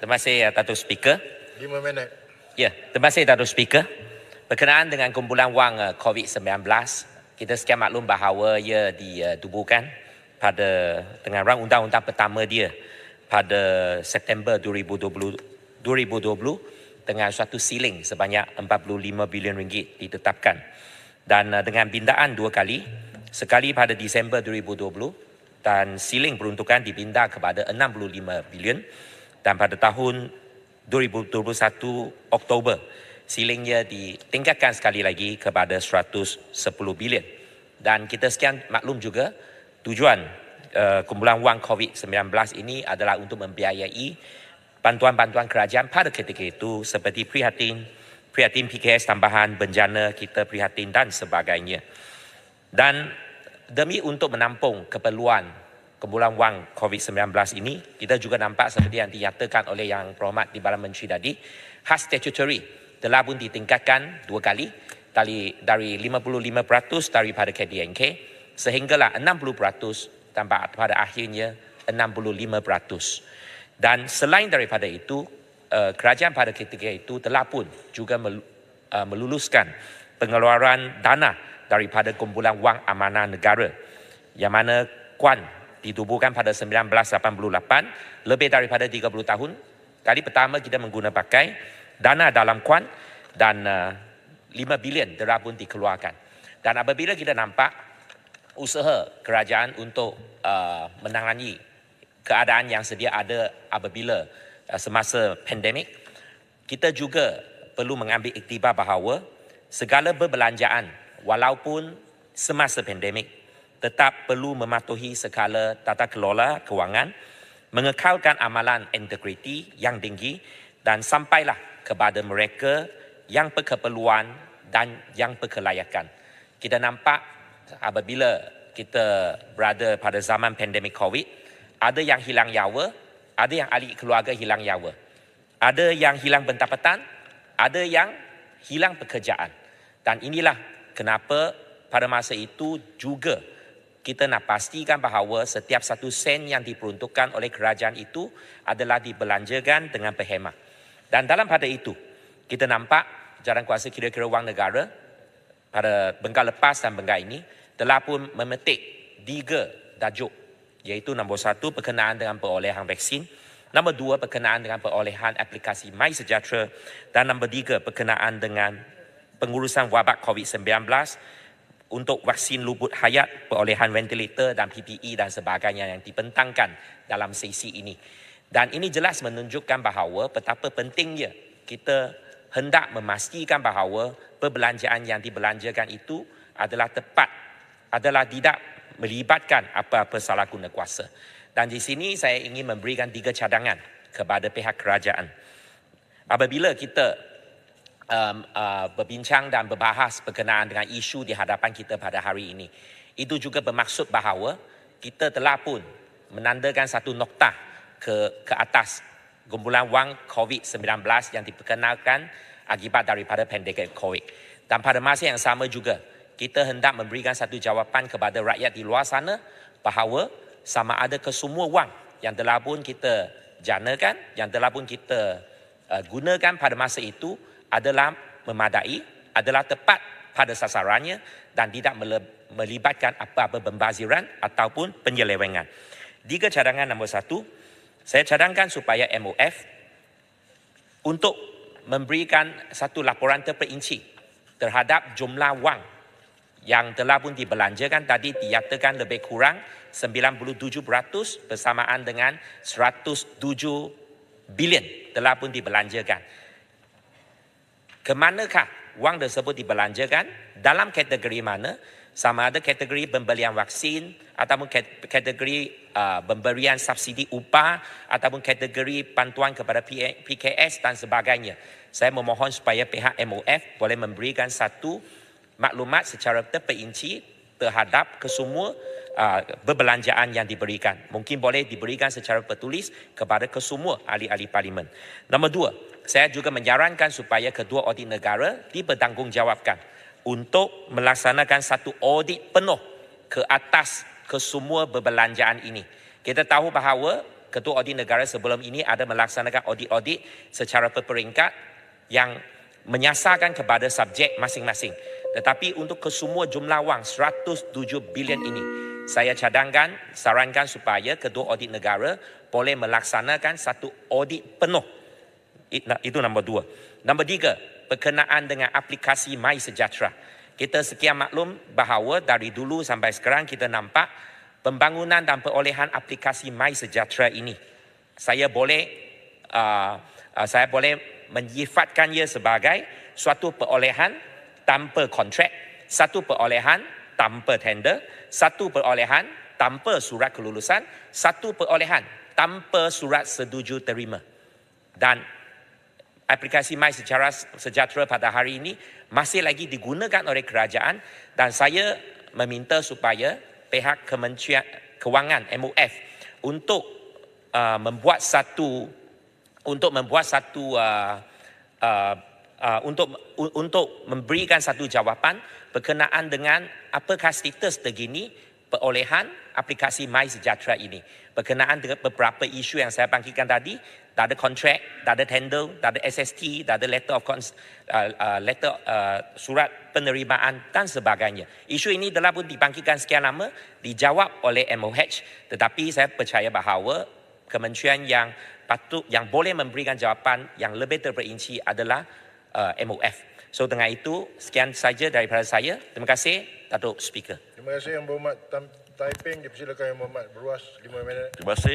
Terima kasih Datuk Speaker. 5 minit. Ya, terima kasih Datuk Speaker. Berkenaan dengan kumpulan wang COVID-19, kita sekian maklum bahawa ia ditubuhkan dengan rang undang-undang pertama dia pada September 2020 dengan suatu siling sebanyak 45 bilion ringgit ditetapkan. Dan dengan bindaan 2 kali, sekali pada Disember 2020 dan siling peruntukan dibinda kepada 65 bilion, dan pada tahun 2021 Oktober silingnya ditingkatkan sekali lagi kepada 110 bilion. Dan kita sekian maklum juga tujuan kumpulan wang COVID-19 ini adalah untuk membiayai bantuan-bantuan kerajaan pada ketika itu seperti prihatin PKS tambahan, bencana kita prihatin dan sebagainya. Dan demi untuk menampung keperluan kumpulan wang COVID-19 ini, kita juga nampak seperti yang dinyatakan oleh Yang Berhormat di Perdana Menteri tadi, khas statutory telah pun ditingkatkan 2 kali dari 55% daripada KDNK sehinggalah 60% dan pada akhirnya 65%. Dan selain daripada itu, kerajaan pada ketika itu telah pun juga meluluskan pengeluaran dana daripada kumpulan wang amanah negara yang mana Kuan ditubuhkan pada 1988, lebih daripada 30 tahun. Kali pertama kita menggunakan pakai dana dalam Kuan dan 5 bilion telah pun dikeluarkan. Dan apabila kita nampak usaha kerajaan untuk menangani keadaan yang sedia ada apabila semasa pandemik, kita juga perlu mengambil iktibar bahawa segala perbelanjaan walaupun semasa pandemik tetap perlu mematuhi skala tata kelola kewangan, mengekalkan amalan integriti yang tinggi dan sampailah kepada mereka yang berkeperluan dan yang berkelayakan. Kita nampak apabila kita berada pada zaman pandemik COVID, ada yang hilang nyawa, ada yang ahli keluarga hilang nyawa, ada yang hilang pendapatan, ada yang hilang pekerjaan. Dan inilah kenapa pada masa itu juga kita nak pastikan bahawa setiap 1 sen yang diperuntukkan oleh kerajaan itu adalah dibelanjakan dengan berhemah. Dan dalam pada itu, kita nampak Jawatankuasa Kira-kira Wang Negara pada bengkak lepas dan bengkak ini telah pun memetik 3 tajuk, iaitu nombor 1 berkenaan dengan perolehan vaksin, nombor 2 berkenaan dengan perolehan aplikasi MySejahtera, dan nombor 3 berkenaan dengan pengurusan wabak COVID-19 untuk vaksin luput hayat, perolehan ventilator dan PPE dan sebagainya yang dibentangkan dalam sesi ini. Dan ini jelas menunjukkan bahawa betapa pentingnya kita hendak memastikan bahawa perbelanjaan yang dibelanjakan itu adalah tepat, adalah tidak melibatkan apa-apa salah guna kuasa. Dan di sini saya ingin memberikan 3 cadangan kepada pihak kerajaan. Apabila kita berbincang dan berbahas berkenaan dengan isu di hadapan kita pada hari ini, itu juga bermaksud bahawa kita telah pun menandakan satu noktah ke atas kumpulan wang COVID-19 yang diperkenalkan akibat daripada pandemik COVID. Dan pada masa yang sama juga, kita hendak memberikan satu jawapan kepada rakyat di luar sana bahawa sama ada kesemua wang yang telah pun kita janakan, yang telah pun kita gunakan pada masa itu adalah memadai, adalah tepat pada sasarannya dan tidak melibatkan apa-apa pembaziran ataupun penyelewengan. 3 cadangan. Nombor 1, saya cadangkan supaya MOF untuk memberikan satu laporan terperinci terhadap jumlah wang yang telah pun dibelanjakan tadi dinyatakan lebih kurang 97% bersamaan dengan 107 bilion telah pun dibelanjakan. Kemanakah wang tersebut dibelanjakan, dalam kategori mana, sama ada kategori pembelian vaksin ataupun kategori pemberian subsidi upah ataupun kategori bantuan kepada PKS dan sebagainya. Saya memohon supaya pihak MOF boleh memberikan satu maklumat secara terperinci terhadap kesemua perbelanjaan yang diberikan. Mungkin boleh diberikan secara tertulis kepada kesemua ahli-ahli parlimen. Nombor 2, saya juga menyarankan supaya kedua audit negara dipertanggungjawabkan untuk melaksanakan satu audit penuh ke atas kesemua perbelanjaan ini. Kita tahu bahawa ketua audit negara sebelum ini ada melaksanakan audit-audit secara berperingkat yang menyasarkan kepada subjek masing-masing. Tetapi untuk kesemua jumlah wang 107 bilion ini, saya cadangkan, sarankan supaya ketua audit negara boleh melaksanakan satu audit penuh. Itu nombor 2. Nombor 3, berkenaan dengan aplikasi MySejahtera. Kita sekian maklum bahawa dari dulu sampai sekarang kita nampak pembangunan dan perolehan aplikasi MySejahtera ini. Saya boleh menyifatkannya sebagai suatu perolehan tanpa kontrak, satu perolehan tanpa tender, satu perolehan tanpa surat kelulusan, satu perolehan tanpa surat setuju terima. Dan aplikasi MySejahtera pada hari ini masih lagi digunakan oleh kerajaan dan saya meminta supaya pihak Kementerian Kewangan MOF untuk untuk memberikan satu jawapan berkenaan dengan apakah status terkini perolehan aplikasi MySejahtera ini. Berkenaan dengan beberapa isu yang saya bangkitkan tadi, tak ada kontrak, tak ada tender, tak ada SST, tak ada surat penerimaan dan sebagainya. Isu ini telah pun dibangkitkan sekian lama, dijawab oleh MOH, tetapi saya percaya bahawa kementerian yang boleh memberikan jawapan yang lebih terperinci adalah MOF. So dengan itu, sekian saja daripada saya. Terima kasih, Datuk Speaker. Terima kasih Yang Berhormat Taiping. Dipersilakan Yang Berhormat Beruas 5 minit. Terima kasih.